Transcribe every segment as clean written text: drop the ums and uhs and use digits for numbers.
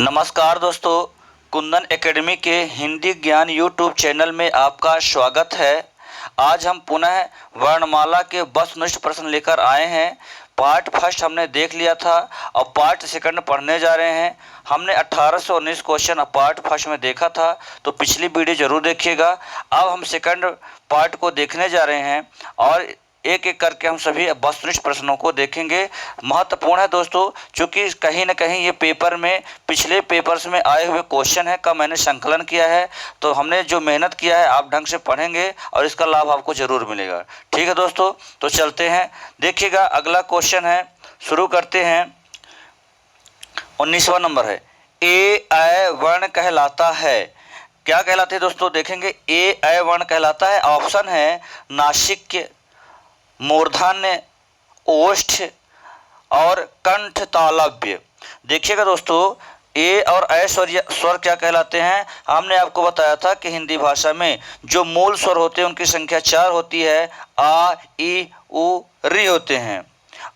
नमस्कार दोस्तों, कुंदन एकेडमी के हिंदी ज्ञान यूट्यूब चैनल में आपका स्वागत है। आज हम पुनः वर्णमाला के वस्तुनिष्ठ प्रश्न लेकर आए हैं। पार्ट फर्स्ट हमने देख लिया था और पार्ट सेकंड पढ़ने जा रहे हैं। हमने 18 से 19 क्वेश्चन पार्ट फर्स्ट में देखा था, तो पिछली वीडियो जरूर देखिएगा। अब हम सेकंड पार्ट को देखने जा रहे हैं और एक एक करके हम सभी वस्तुनिष्ठ प्रश्नों को देखेंगे। महत्वपूर्ण है दोस्तों, क्योंकि कहीं ना कहीं ये पेपर में पिछले पेपर्स में आए हुए क्वेश्चन है का मैंने संकलन किया है। तो हमने जो मेहनत किया है आप ढंग से पढ़ेंगे और इसका लाभ आपको जरूर मिलेगा। ठीक है दोस्तों, तो चलते हैं। देखिएगा अगला क्वेश्चन है, शुरू करते हैं। 19वां नंबर है, ए ऐ वर्ण कहलाता है। क्या कहलाते हैं दोस्तों? देखेंगे ए ऐ वर्ण कहलाता है। ऑप्शन है नासिक, मूर्धन्य, ओष्ठ और कंठ तालव्य। देखिएगा दोस्तों, ए और ऐ स्वर क्या कहलाते हैं? हमने आपको बताया था कि हिंदी भाषा में जो मूल स्वर होते हैं उनकी संख्या 4 होती है। आ, ई, उ, री होते हैं।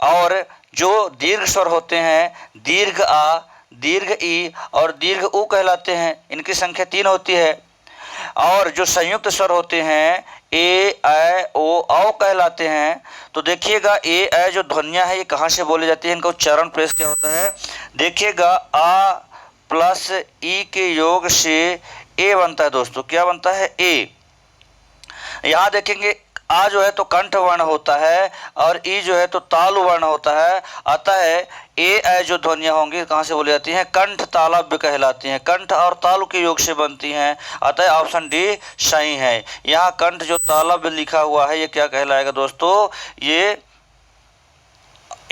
और जो दीर्घ स्वर होते हैं, दीर्घ आ, दीर्घ ई और दीर्घ उ कहलाते हैं। इनकी संख्या 3 होती है। और जो संयुक्त स्वर होते हैं, ए, ऐ, ओ, औ कहलाते हैं। तो देखिएगा ए, ऐ जो ध्वनियाँ है ये कहाँ से बोली जाती है, इनका उच्चारण प्रेस क्या होता है? देखिएगा आ प्लस ई के योग से ए बनता है दोस्तों। क्या बनता है? ए। यहाँ देखेंगे आ जो है तो कंठ वर्ण होता है और ई जो है तो तालु वर्ण होता है। अतः ए ऐ जो ध्वनियाँ होंगी कहाँ से बोली जाती हैं? कंठ तालव्य कहलाती हैं। कंठ और तालु के योग से बनती हैं। अतः ऑप्शन डी सही है। यहाँ कंठ जो तालव्य लिखा हुआ है ये क्या कहलाएगा दोस्तों? ये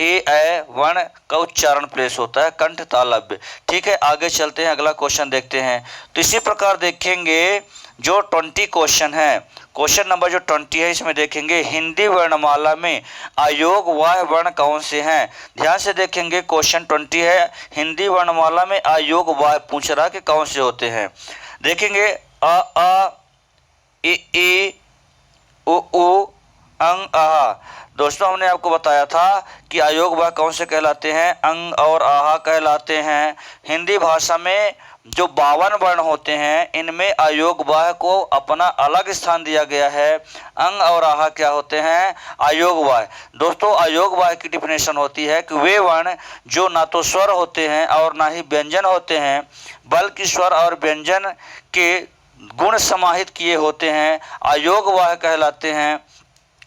ए ऐ वर्ण का उच्चारण प्लेस होता है, कंठ तालव्य। ठीक है, आगे चलते हैं, अगला क्वेश्चन देखते हैं। तो इसी प्रकार देखेंगे जो 20 क्वेश्चन है, क्वेश्चन नंबर जो 20 है इसमें देखेंगे हिंदी वर्णमाला में अयोग वाह्य वर्ण कौन से हैं। ध्यान से देखेंगे, क्वेश्चन 20 है, हिंदी वर्णमाला में अयोग वाह्य पूछ रहा कि कौन से होते हैं। देखेंगे अ, ई, उ, अंग, आहा। दोस्तों हमने आपको बताया था कि अयोग वाह्य कौन से कहलाते हैं? अंग और आहा कहलाते हैं। हिंदी भाषा में जो 52 वर्ण होते हैं इनमें अयोग वाह्य को अपना अलग स्थान दिया गया है। अंग और आहा क्या होते हैं? अयोग वाह्य। दोस्तों अयोग वाह्य की डिफिनेशन होती है कि वे वर्ण जो ना तो स्वर होते हैं और ना ही व्यंजन होते हैं, बल्कि स्वर और व्यंजन के गुण समाहित किए होते हैं, अयोग वाह्य कहलाते हैं।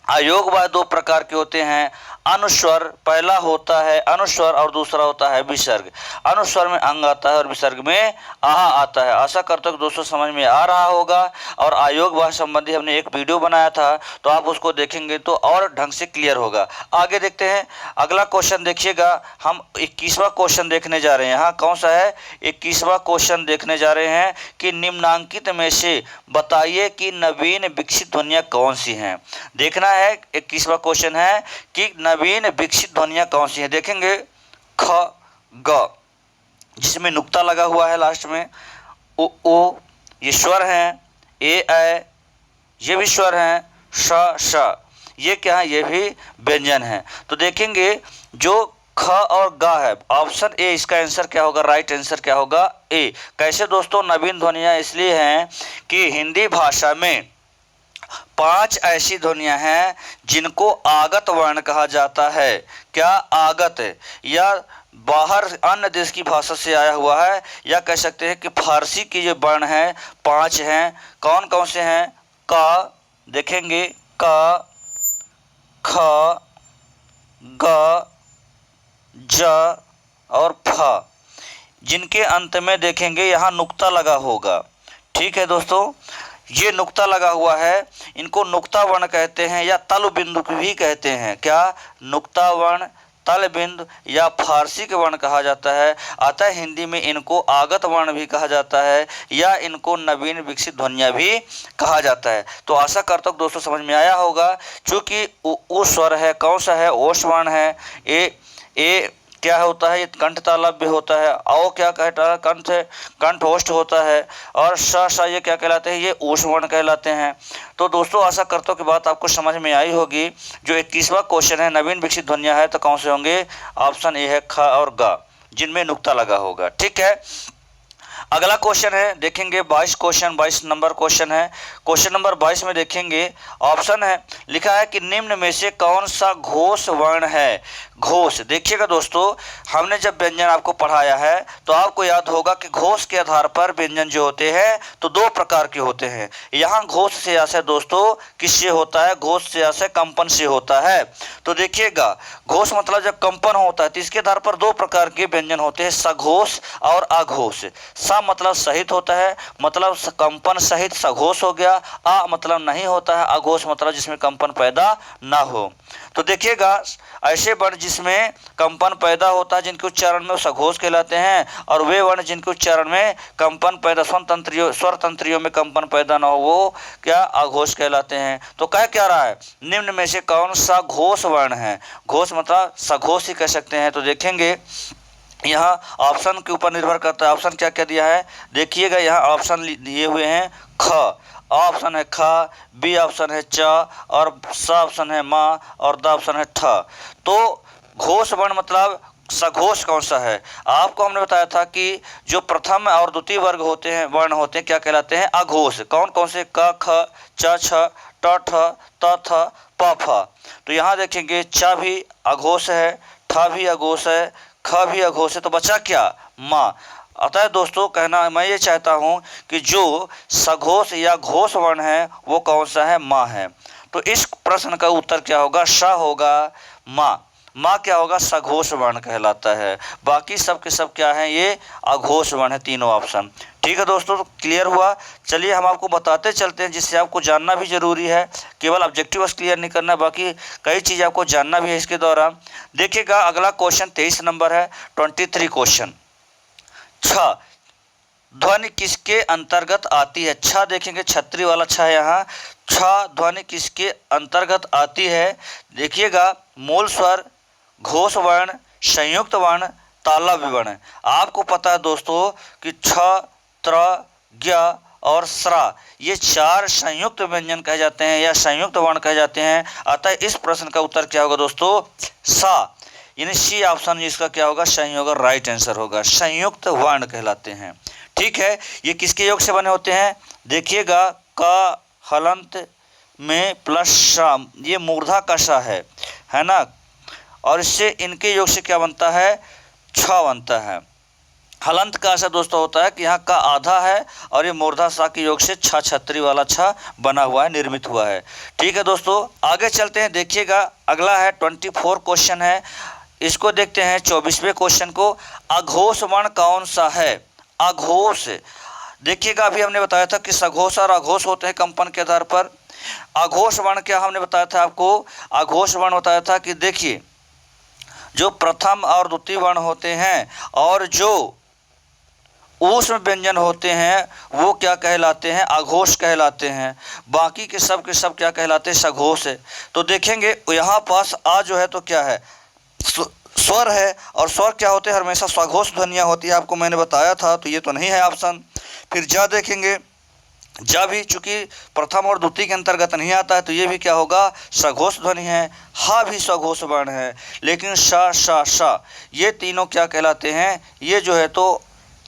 अयोग वाह्य 2 प्रकार के होते हैं। अनुस्वर पहला होता है अनुस्वर और दूसरा होता है विसर्ग। अनुस्वर में अंग आता है और विसर्ग में आहा आता है। आशा करता हूं कि दोस्तों समझ में आ रहा होगा। और अयोग वाह्य संबंधी हमने एक वीडियो बनाया था, तो आप उसको देखेंगे तो और ढंग से क्लियर होगा। आगे देखते हैं, अगला क्वेश्चन देखिएगा। हम 21वां क्वेश्चन देखने जा रहे हैं। यहाँ कौन सा है? 21वां क्वेश्चन देखने जा रहे हैं कि निम्नांकित में से बताइए कि नवीन विकसित ध्वनियाँ कौन सी हैं। देखना है, 21वां क्वेश्चन है कि नवीन विकसित ध्वनियाँ कौन सी हैं। देखेंगे ख, ग जिसमें नुक्ता लगा हुआ है लास्ट में, उ ये स्वर हैं, ए ऐ ये भी स्वर हैं, श ये क्या है? ये भी व्यंजन है। तो देखेंगे जो ख और ग है, ऑप्शन ए इसका आंसर क्या होगा? राइट आंसर क्या होगा? ए। कैसे दोस्तों? नवीन ध्वनियाँ इसलिए हैं कि हिंदी भाषा में 5 ऐसी ध्वनियाँ हैं जिनको आगत वर्ण कहा जाता है। क्या? आगत, या बाहर अन्य देश की भाषा से आया हुआ है, या कह सकते हैं कि फारसी की जो वर्ण है 5 हैं। कौन कौन से हैं? क, देखेंगे क, ख, ग, ज और फ, जिनके अंत में देखेंगे यहाँ नुक्ता लगा होगा। ठीक है दोस्तों, ये नुक्ता लगा हुआ है, इनको नुक्ता वर्ण कहते हैं या तल बिंदु भी कहते हैं। क्या? नुक्ता वर्ण, तल बिंदु या फारसी के वर्ण कहा जाता है। अतः हिंदी में इनको आगत वर्ण भी कहा जाता है या इनको नवीन विकसित ध्वनियाँ भी कहा जाता है। तो आशा करता हूँ दोस्तों समझ में आया होगा। चूँकि उ स्वर है, कौन सा है? ओष्ठ वर्ण है। ए क्या होता है? ये कंठ तालव्य होता है। औ क्या कहता है? कंठ ओष्ठ होता है। और श ये क्या कहलाते हैं? ये ऊष्म वर्ण कहलाते हैं। तो दोस्तों आशा करता हूँ कि बात आपको समझ में आई होगी। जो 21वां क्वेश्चन है, नवीन विकसित ध्वनियाँ है, तो कौन से होंगे? ऑप्शन ए है ख और ग, जिनमें नुक्ता लगा होगा। ठीक है, अगला क्वेश्चन है देखेंगे 22 नंबर क्वेश्चन है। क्वेश्चन नंबर 22 में देखेंगे ऑप्शन है, लिखा है कि निम्न में से कौन सा घोष वर्ण है। घोष देखिएगा दोस्तों, हमने जब व्यंजन आपको पढ़ाया है तो आपको याद होगा कि घोष के आधार पर व्यंजन जो होते हैं तो दो प्रकार के होते हैं। यहाँ घोष से आशय दोस्तों किससे होता है, घोष से आशय कंपन से होता है। तो देखिएगा घोष मतलब जब कंपन होता है तो इसके आधार पर दो प्रकार के व्यंजन होते हैं, सघोष और अघोष। सा मतलब सहित होता है, मतलब कंपन सहित सघोष हो गया। आ मतलब नहीं होता है, अघोष मतलब जिसमें कंपन पैदा ना हो। तो देखिएगा ऐसे वर्ण जिसमें कंपन पैदा होता है जिनके उच्चारण में वो सघोष कहलाते हैं, और वे वर्ण जिनके उच्चारण में कंपन पैदा स्वर तंत्रियों में कंपन पैदा ना हो वो क्या अघोष कहलाते हैं। तो कह क्या रहा है, निम्न में से कौन सा घोष वर्ण है। घोष मतलब सघोष ही कह सकते हैं। तो देखेंगे यहाँ ऑप्शन के ऊपर निर्भर करता है। ऑप्शन क्या क्या दिया है देखिएगा, यहाँ ऑप्शन दिए हुए हैं ख ऑप्शन है ख, बी ऑप्शन है च, और स ऑप्शन है मा, और द ऑप्शन है ठ। तो घोष वर्ण मतलब सघोष कौन सा है। आपको हमने बताया था कि जो प्रथम और द्वितीय वर्ग होते हैं वर्ण होते हैं क्या कहलाते हैं, अघोष। कौन कौन से, क ख च छ ट ठ त थ प फ। तो यहाँ देखेंगे च भी अघोष है, ठ भी अघोष है, ख भी अघोष है, तो बचा क्या, माँ। अतः दोस्तों कहना मैं ये चाहता हूँ कि जो सघोष या घोष वर्ण है वो कौन सा है, माँ है। तो इस प्रश्न का उत्तर क्या होगा, श होगा, माँ। माँ क्या होगा, सघोष वर्ण कहलाता है। बाकी सब के सब क्या है, ये अघोष वर्ण है, तीनों ऑप्शन। ठीक है दोस्तों, तो क्लियर हुआ। चलिए हम आपको बताते चलते हैं जिससे आपको जानना भी जरूरी है, केवल ऑब्जेक्टिव बस क्लियर नहीं करना, बाकी कई चीज़ आपको जानना भी है इसके दौरान। देखिएगा अगला क्वेश्चन 23 नंबर है, 23 क्वेश्चन। छ ध्वनि किसके अंतर्गत आती है। छ देखेंगे छतरी वाला छ है यहाँ। छ ध्वनि किसके अंतर्गत आती है। देखिएगा मूल स्वर, घोष वर्ण, संयुक्त वर्ण, तालव्य वर्ण। आपको पता है दोस्तों कि छ, त्र, ज्ञ और स्रा ये चार संयुक्त व्यंजन कहे जाते हैं या संयुक्त वर्ण कहे जाते हैं। अतः इस प्रश्न का उत्तर क्या होगा दोस्तों, सा, यानी सी ऑप्शन इसका क्या होगा, सही होगा, राइट आंसर होगा। संयुक्त वर्ण कहलाते हैं। ठीक है, ये किसके योग से बने होते हैं देखिएगा, क हलंत में प्लस सा, ये मूर्धा का सा है ना, और इससे इनके योग से क्या बनता है, छ बनता है। हलंत का ऐसा दोस्तों होता है कि यहाँ का आधा है और ये मूर्धा सा के योग से छ छतरी वाला छ बना हुआ है, निर्मित हुआ है। ठीक है दोस्तों, आगे चलते हैं। देखिएगा अगला है 24 क्वेश्चन है, इसको देखते हैं 24वें क्वेश्चन को। अघोष वर्ण कौन सा है। अघोष देखिएगा अभी हमने बताया था कि सघोष और अघोष होते हैं कंपन के आधार पर। अघोष वर्ण क्या हमने बताया था आपको, अघोष वर्ण बताया था कि देखिए जो प्रथम और द्वितीय वर्ण होते हैं और जो ऊष्म व्यंजन होते हैं वो क्या कहलाते हैं, अघोष कहलाते हैं। बाकी के सब क्या कहलाते हैं, सघोष है। तो देखेंगे यहाँ पास आ जो है तो क्या है, स्वर है, और स्वर क्या होते हैं, हमेशा सघोष ध्वनियाँ होती है, आपको मैंने बताया था। तो ये तो नहीं है ऑप्शन। फिर जा देखेंगे, जा भी चूंकि प्रथम और द्वितीय के अंतर्गत नहीं आता है तो ये भी क्या होगा, सघोष ध्वनि है। हा भी सघोष वर्ण है, लेकिन श श श ये तीनों क्या कहलाते हैं, ये जो है तो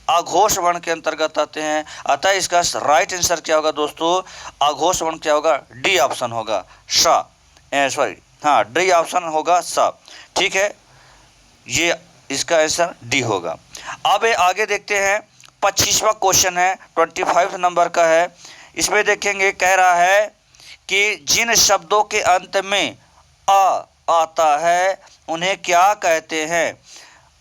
अघोष वर्ण के अंतर्गत आते हैं। अतः इसका राइट आंसर क्या होगा दोस्तों, अघोष वर्ण क्या होगा, डी ऑप्शन होगा, श सॉरी हाँ डी ऑप्शन होगा स। ठीक है, ये इसका आंसर डी होगा। अब आगे देखते हैं 25वां क्वेश्चन है, 25 नंबर का है। इसमें देखेंगे कह रहा है कि जिन शब्दों के अंत में अ आता है उन्हें क्या कहते हैं।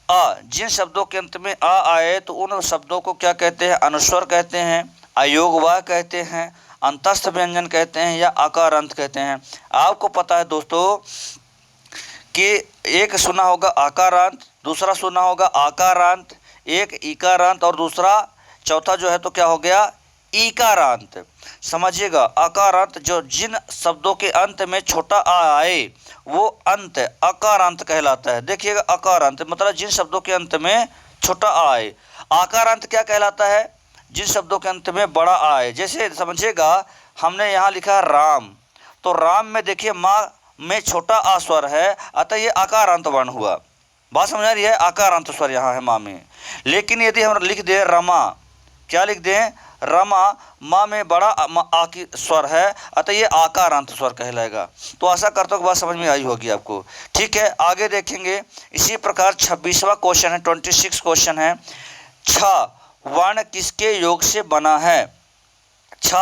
जिन शब्दों के अंत में आ आए तो उन शब्दों को क्या कहते हैं, अनुस्वर कहते हैं, अयोगवाह कहते हैं, अंतस्थ व्यंजन कहते हैं या आकारांत कहते हैं। आपको पता है दोस्तों कि एक सुना होगा आकारांत, दूसरा सुना होगा आकारांत, एक इकारांत और दूसरा चौथा जो है तो क्या हो गया, इकारांत। समझिएगा, आकारांत जो जिन शब्दों के अंत में छोटा आ आए वो अंत अकारांत कहलाता है। देखिएगा अकारांत मतलब जिन शब्दों के अंत में छोटा आ आए। आकारांत क्या कहलाता है, जिन शब्दों के अंत में बड़ा आ आए। जैसे समझिएगा हमने यहाँ लिखा राम, तो राम में देखिए माँ में छोटा आ स्वर है, अतः ये आकारांत वर्ण हुआ। बात समझ आ रही है, आकारांत स्वर यहाँ है माँ में। लेकिन यदि हम लिख दे रमा, क्या लिख दें, रमा, माँ में बड़ा आ की स्वर है, अतः ये आकारांत स्वर कहलाएगा। तो आशा करता हूँ कि बात समझ में आई होगी आपको। ठीक है, आगे देखेंगे। इसी प्रकार 26वां क्वेश्चन है, 26 क्वेश्चन है, छ वर्ण किसके योग से बना है। छ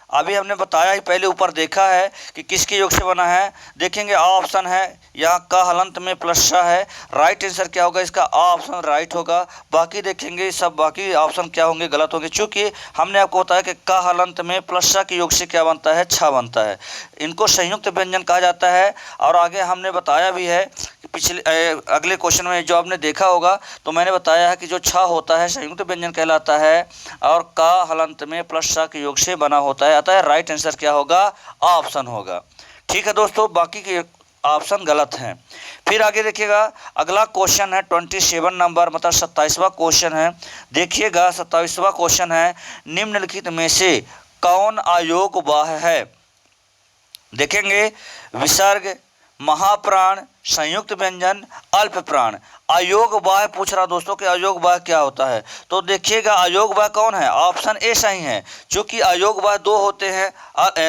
अभी हमने बताया ही, पहले ऊपर देखा है कि किसके योग से बना है। देखेंगे आ ऑप्शन है, यहाँ का हलंत में प्लस श है। राइट आंसर क्या होगा इसका, आ ऑप्शन राइट होगा। बाकी देखेंगे सब बाकी ऑप्शन क्या होंगे, गलत होंगे, चूँकि हमने आपको बताया कि का हलंत में प्लस श के योग से क्या बनता है, छ बनता है। इनको संयुक्त व्यंजन कहा जाता है। और आगे हमने बताया भी है कि पिछले अगले क्वेश्चन में जो आपने देखा होगा, तो मैंने बताया है कि जो छ होता है संयुक्त व्यंजन कहलाता है, और का हलंत में प्लस श के योग से बना होता है। अतः राइट आंसर क्या होगा, आ ऑप्शन होगा। ठीक है दोस्तों, बाकी के ऑप्शन गलत हैं। फिर आगे देखिएगा, अगला क्वेश्चन है 27 नंबर, मतलब 27वां क्वेश्चन है। देखिएगा 27वां क्वेश्चन है, निम्नलिखित में से कौन अयोगवाह है। देखेंगे, विसर्ग, महाप्राण, संयुक्त व्यंजन, अल्प प्राण। अयोगवाह पूछ रहा दोस्तों कि अयोगवाह क्या होता है। तो देखिएगा अयोगवाह कौन है, ऑप्शन ए सही है। चूंकि अयोगवाह दो होते हैं,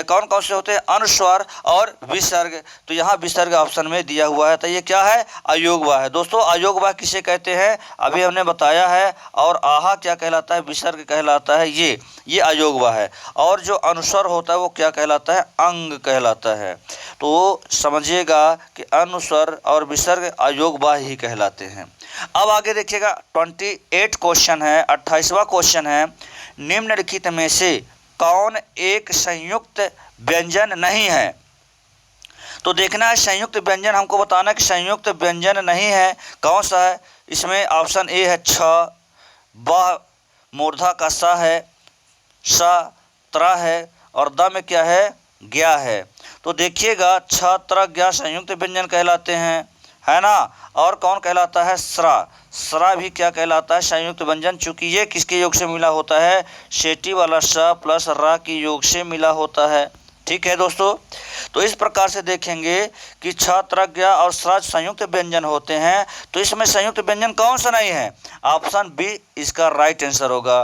कौन कौन से होते हैं, अनुस्वार और विसर्ग। तो यहाँ विसर्ग ऑप्शन में दिया हुआ है, तो ये क्या है, अयोगवाह है। दोस्तों अयोगवाह किसे कहते हैं, अभी हमने बताया है। और आहा क्या कहलाता है, विसर्ग कहलाता है। ये अयोगवाह है। और जो अनुस्वार होता है वो क्या कहलाता है, अंग कहलाता है। तो समझिएगा कि अनुस्वार और विसर्ग अयोगवाह ही कहलाते हैं। अब आगे देखिएगा 28 क्वेश्चन है, 28वां क्वेश्चन है, निम्नलिखित में से कौन एक संयुक्त व्यंजन नहीं है। तो देखना है संयुक्त व्यंजन, हमको बताना कि संयुक्त व्यंजन नहीं है कौन सा है। इसमें ऑप्शन ए है छ, ब मूर्धा का सा है, स त्र है, और द में क्या है, ज्ञा है। तो देखिएगा छ त्र ज्ञा संयुक्त व्यंजन कहलाते हैं, है ना। और कौन कहलाता है, स्रा। स्रा भी क्या कहलाता है, संयुक्त व्यंजन। चूंकि ये किसके योग से मिला होता है, शेटी वाला स प्लस रा के योग से मिला होता है। ठीक है दोस्तों, तो इस प्रकार से देखेंगे कि छ त्र ज्ञा और स्रा संयुक्त व्यंजन होते हैं। तो इसमें संयुक्त व्यंजन कौन सा नहीं है, ऑप्शन बी इसका राइट आंसर होगा।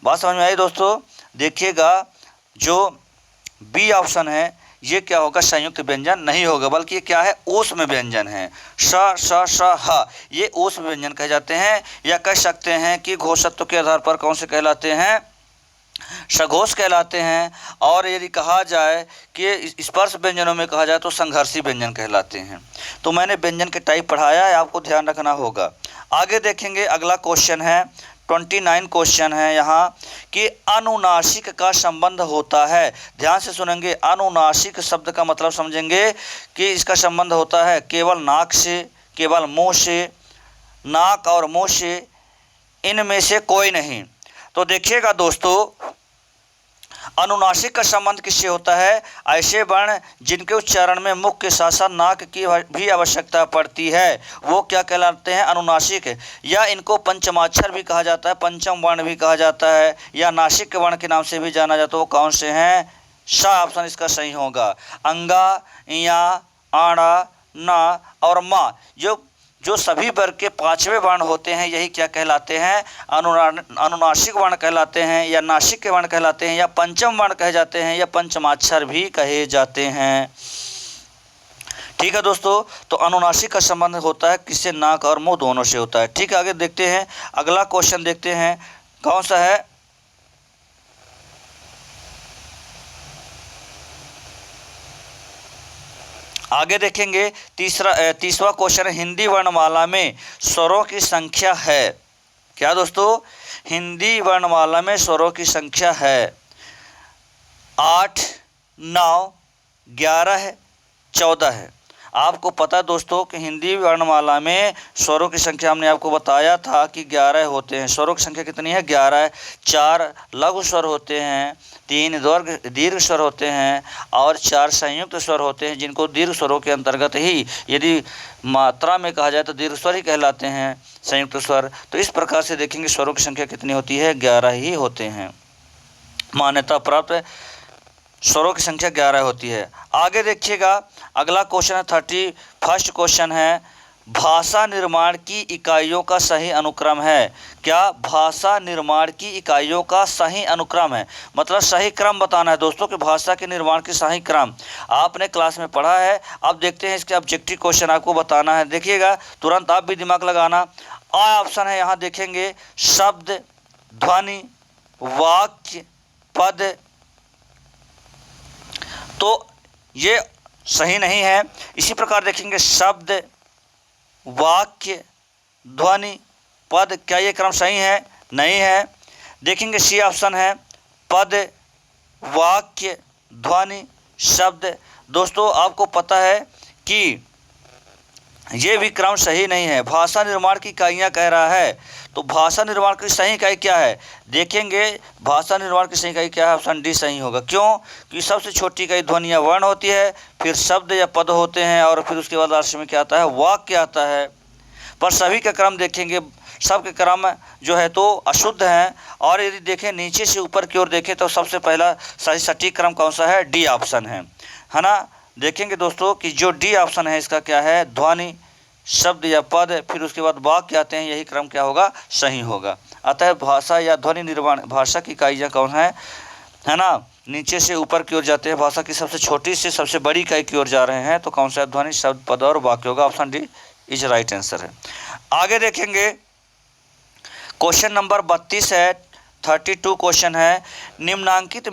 बात समझ में आई दोस्तों। देखिएगा जो बी ऑप्शन है ये क्या होगा, संयुक्त व्यंजन नहीं होगा, बल्कि ये क्या है, ऊष्म व्यंजन है। श श श ह ये ऊष्म व्यंजन कहे जाते हैं, या कह सकते हैं कि घोषत्व के आधार पर कौन से कहलाते हैं, सघोष कहलाते हैं। और यदि कहा जाए कि स्पर्श व्यंजनों में कहा जाए तो संघर्षी व्यंजन कहलाते हैं। तो मैंने व्यंजन के टाइप पढ़ाया है, आपको ध्यान रखना होगा। आगे देखेंगे, अगला क्वेश्चन है 29 क्वेश्चन है यहाँ कि अनुनासिक का संबंध होता है। ध्यान से सुनेंगे, अनुनासिक शब्द का मतलब समझेंगे कि इसका संबंध होता है केवल नाक से, केवल मुंह से, नाक और मुंह से, इनमें से कोई नहीं। तो देखिएगा दोस्तों, अनुनासिक का संबंध किससे होता है, ऐसे वर्ण जिनके उच्चारण में मुख के साथ साथ नाक की भी आवश्यकता पड़ती है, वो क्या कहलाते हैं, अनुनासिक। या इनको पंचमाक्षर भी कहा जाता है, पंचम वर्ण भी कहा जाता है, या नासिक वर्ण के नाम से भी जाना जाता है। वो कौन से हैं, सा ऑप्शन इसका सही होगा। अंगा, या, आड़ा, ना और मा, जो सभी वर्ग के पांचवें वर्ण होते हैं, यही क्या कहलाते हैं, अनुनासिक वर्ण कहलाते हैं, या नासिक के वर्ण कहलाते हैं, या पंचम वर्ण कहे जाते हैं, या पंचमाक्षर भी कहे जाते हैं। ठीक है दोस्तों, तो अनुनासिक का संबंध होता है किससे, नाक और मुंह दोनों से होता है। ठीक है, आगे देखते हैं, अगला क्वेश्चन देखते हैं कौन सा है। आगे देखेंगे, तीसरा क्वेश्चन, हिंदी वर्णमाला में स्वरों की संख्या है। क्या दोस्तों, हिंदी वर्णमाला में स्वरों की संख्या है 8, 9, 11, 14 है। आपको पता है दोस्तों कि हिंदी वर्णमाला में स्वरों की संख्या हमने आपको बताया था कि 11 होते हैं। स्वरों की संख्या कितनी है, 11 है। 4 लघु स्वर होते हैं, 3 दीर्घ स्वर होते हैं, और 4 संयुक्त स्वर होते हैं, जिनको दीर्घ स्वरों के अंतर्गत ही, यदि मात्रा में कहा जाए तो दीर्घ स्वर ही कहलाते हैं, संयुक्त स्वर। तो इस प्रकार से देखेंगे स्वरों की संख्या कितनी होती है, 11 ही होते हैं। मान्यता प्राप्त स्वरों की संख्या 11 होती है। आगे देखिएगा, अगला क्वेश्चन है 31 क्वेश्चन है, भाषा निर्माण की इकाइयों का सही अनुक्रम है। क्या भाषा निर्माण की इकाइयों का सही अनुक्रम है, मतलब सही क्रम बताना है दोस्तों कि भाषा के निर्माण की सही क्रम आपने क्लास में पढ़ा है। अब देखते हैं इसके ऑब्जेक्टिव क्वेश्चन आपको बताना है। देखिएगा, तुरंत आप भी दिमाग लगाना। आ ऑप्शन है, यहाँ देखेंगे शब्द, ध्वनि, वाक्य, पद, तो ये सही नहीं है। इसी प्रकार देखेंगे शब्द, वाक्य, ध्वनि, पद, क्या ये क्रम सही है? नहीं है। देखेंगे सी ऑप्शन है पद, वाक्य, ध्वनि, शब्द। दोस्तों आपको पता है कि ये भी क्रम सही नहीं है। भाषा निर्माण की इकाइयाँ कह रहा है, तो भाषा निर्माण की सही इकाई क्या है? देखेंगे भाषा निर्माण की सही इकाई क्या है? ऑप्शन डी सही होगा। क्यों? कि सबसे छोटी इकाई ध्वनि या वर्ण होती है, फिर शब्द या पद होते हैं, और फिर उसके बाद लास्ट में क्या आता है? वाक्य आता है। पर सभी का क्रम देखेंगे, सबके क्रम जो है तो अशुद्ध हैं। और यदि देखें नीचे से ऊपर की ओर देखें तो सबसे पहला सही सटीक क्रम कौन सा है? डी ऑप्शन है ना। देखेंगे दोस्तों कि जो डी ऑप्शन है इसका क्या है? ध्वनि, शब्द या पद, फिर उसके बाद वाक्य आते हैं, यही क्रम क्या होगा? सही होगा। अतः भाषा या ध्वनि निर्माण, भाषा की इकाइयाँ कौन है ना? नीचे से ऊपर की ओर जाते हैं, भाषा की सबसे छोटी से सबसे बड़ी इकाई की ओर जा रहे हैं, तो कौन सा? ध्वनि, शब्द, पद और वाक्य होगा। Option D is right answer है। आगे देखेंगे क्वेश्चन नंबर 32 है, 32 क्वेश्चन है। निम्नांकित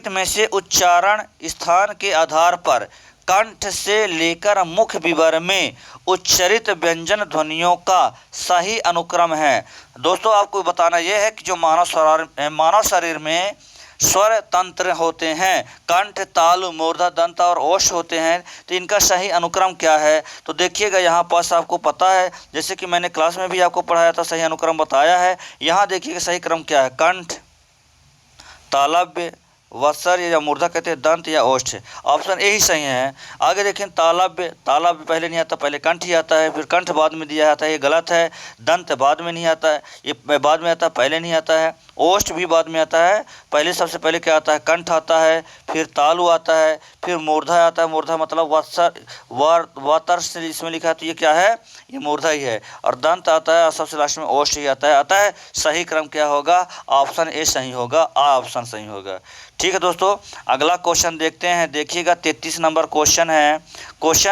में से उच्चारण स्थान के आधार पर कंठ से लेकर मुख विवर में उच्चरित व्यंजन ध्वनियों का सही अनुक्रम है। दोस्तों आपको बताना यह है कि जो मानव शरीर में स्वर तंत्र होते हैं, कंठ, तालु, मूर्धा, दंत और ओष्ठ होते हैं, तो इनका सही अनुक्रम क्या है? तो देखिएगा यहाँ पास आपको पता है, जैसे कि मैंने क्लास में भी आपको पढ़ाया था, सही अनुक्रम बताया है। यहाँ देखिएगा सही क्रम क्या है? कंठ, तालव्य, वत्सर या मूर्धा कहते हैं, दंत या ओष्ठ। ऑप्शन ए ही सही है। आगे देखें तालव्य पहले नहीं आता, पहले कंठ ही आता है, फिर कंठ बाद में दिया जाता है, ये गलत है। दंत बाद में नहीं आता है, ये बाद में आता है, पहले नहीं आता है। ओष्ठ भी बाद में आता है, पहले सबसे पहले क्या आता है? कंठ आता है, फिर तालु आता है, फिर मूर्धा आता है। मूर्धा मतलब वत्सर से इसमें लिखा है, तो ये क्या है? ये मूर्धा ही है। और दंत आता है, और सबसे लास्ट में ओष्ठ ही आता है। अतः सही क्रम क्या होगा? ऑप्शन ए सही होगा, आ ऑप्शन सही होगा। ठीक है दोस्तों, अगला क्वेश्चन देखते हैं। देखिएगा 33 नंबर क्वेश्चन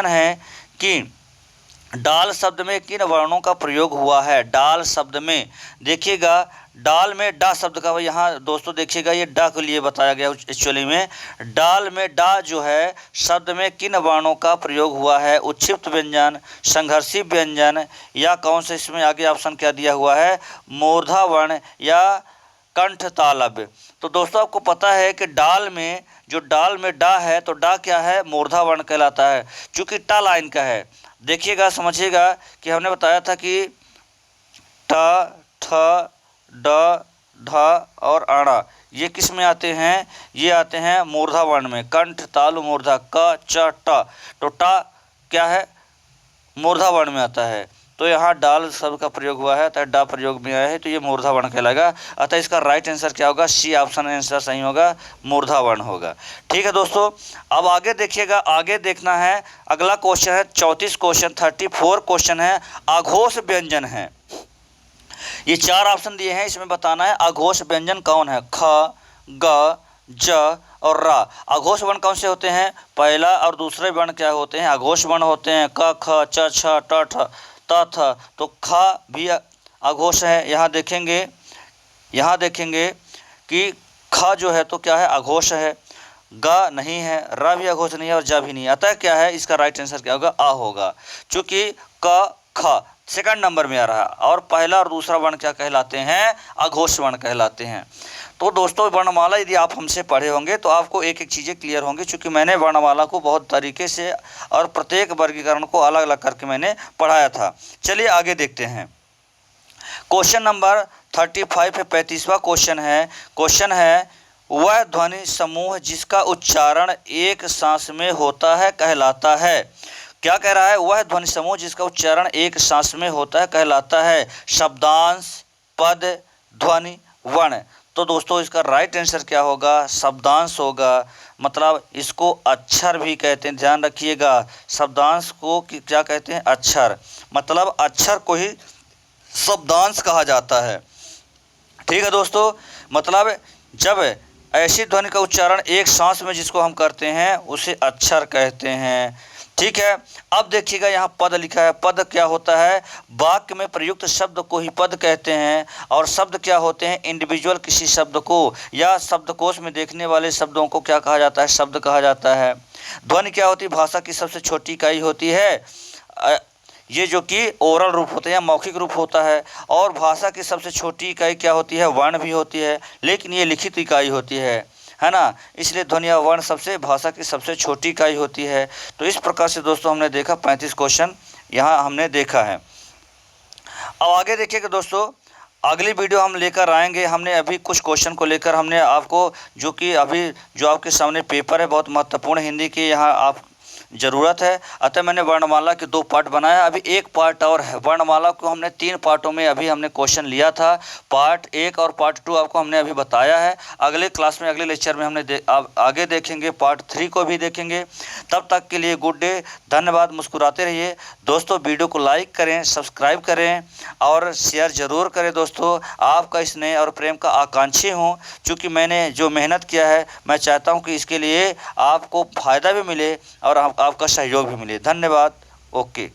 है कि डाल शब्द में किन वर्णों का प्रयोग हुआ है? डाल शब्द में देखिएगा, डाल में डा शब्द का, यहाँ दोस्तों देखिएगा ये डा के लिए बताया गया एक्चुअली में। डाल में डा जो है शब्द में किन वर्णों का प्रयोग हुआ है? उच्छिप्त व्यंजन, संघर्षी व्यंजन, या कौन से? इसमें आगे ऑप्शन क्या दिया हुआ है? मूर्धा वर्ण या कंठ तालव्य। तो दोस्तों आपको पता है कि डाल में डा है, तो डा क्या है? मूर्धा वर्ण कहलाता है, चूँकि टा लाइन का है। देखिएगा, समझिएगा कि हमने बताया था कि ट, ठ, ड, ढ और अणा ये किस में आते हैं? ये आते हैं मूर्धा वर्ण में। कंठ, तालु, मूर्धा, क, च, ट, तो टा क्या है? मूर्धा वर्ण में आता है। तो यहाँ डाल शब्द का प्रयोग हुआ है, अतः डा प्रयोग में आया है, तो ये मूर्धा वर्ण कहलाएगा। अतः इसका राइट आंसर क्या होगा? सी ऑप्शन आंसर सही होगा, मूर्धा वर्ण होगा। ठीक है दोस्तों, अब आगे देखिएगा, आगे देखना है। अगला क्वेश्चन है 34 क्वेश्चन, 34 क्वेश्चन है, अघोष व्यंजन है। ये 4 ऑप्शन दिए हैं, इसमें बताना है अघोष व्यंजन कौन है? ख, ग, ज और रा। अघोष वर्ण कौन से होते हैं? पहला और दूसरे वर्ण क्या होते हैं? अघोष वर्ण होते हैं। क, ख, च, छ, ट, ठ, त, थ। तो ख भी अघोष है। यहाँ देखेंगे कि ख जो है तो क्या है? अघोष है। ग नहीं है, र भी अघोष नहीं है, और ज भी नहीं है। अतः क्या है? इसका राइट आंसर क्या होगा? आ होगा, चूँकि क, ख सेकंड नंबर में आ रहा है, और पहला और दूसरा वर्ण क्या कहलाते हैं? अघोष वर्ण कहलाते हैं। तो दोस्तों वर्णमाला यदि आप हमसे पढ़े होंगे तो आपको एक एक चीज़ें क्लियर होंगी, क्योंकि मैंने वर्णमाला को बहुत तरीके से और प्रत्येक वर्गीकरण को अलग अलग करके मैंने पढ़ाया था। चलिए आगे देखते हैं। क्वेश्चन नंबर 35 है, 35वां क्वेश्चन है वह ध्वनि समूह जिसका उच्चारण एक सांस में होता है कहलाता है। क्या कह रहा है? वह ध्वनि समूह जिसका उच्चारण एक सांस में होता है कहलाता है। शब्दांश, पद, ध्वनि, वर्ण। तो दोस्तों इसका राइट आंसर क्या होगा, शब्दांश होगा। मतलब इसको अक्षर भी कहते हैं, ध्यान रखिएगा। शब्दांश को क्या कहते हैं, अक्षर। मतलब अक्षर को ही शब्दांश कहा जाता है। ठीक है दोस्तों, मतलब जब ऐसी ध्वनि का उच्चारण एक सांस में जिसको हम करते हैं उसे अक्षर कहते हैं। ठीक है, अब देखिएगा यहाँ पद लिखा है। पद क्या होता है, वाक्य में प्रयुक्त शब्द को ही पद कहते हैं। और शब्द क्या होते हैं, इंडिविजुअल किसी शब्द को या शब्दकोश में देखने वाले शब्दों को क्या कहा जाता है, शब्द कहा जाता है। ध्वनि क्या होती है, भाषा की सबसे छोटी इकाई होती है। ये जो कि ओरल रूप होता है या मौखिक रूप होता है। और भाषा की सबसे छोटी इकाई क्या होती है, वर्ण भी होती है, लेकिन ये लिखित इकाई होती है ना। इसलिए ध्वनि या वर्ण सबसे भाषा की सबसे छोटी इकाई होती है। तो इस प्रकार से दोस्तों हमने देखा 35 क्वेश्चन यहाँ हमने देखा है। अब आगे देखिएगा दोस्तों, अगली वीडियो हम लेकर आएंगे। हमने अभी कुछ क्वेश्चन को लेकर हमने आपको, जो कि अभी जो आपके सामने पेपर है बहुत महत्वपूर्ण हिंदी की यहाँ आप ज़रूरत है, अतः मैंने वर्णमाला के 2 पार्ट बनाया। अभी एक पार्ट और है। वर्णमाला को हमने 3 पार्टों में अभी हमने क्वेश्चन लिया था। पार्ट 1 और पार्ट 2 आपको हमने अभी बताया है। अगले क्लास में, अगले लेक्चर में हमने आगे देखेंगे, पार्ट 3 को भी देखेंगे। तब तक के लिए गुड डे, धन्यवाद। मुस्कुराते रहिए दोस्तों। वीडियो को लाइक करें, सब्सक्राइब करें और शेयर ज़रूर करें दोस्तों। आपका स्नेह और प्रेम का आकांक्षी हूँ। चूँकि मैंने जो मेहनत किया है, मैं चाहता हूँ कि इसके लिए आपको फ़ायदा भी मिले और आपका सहयोग भी मिले। धन्यवाद। ओके।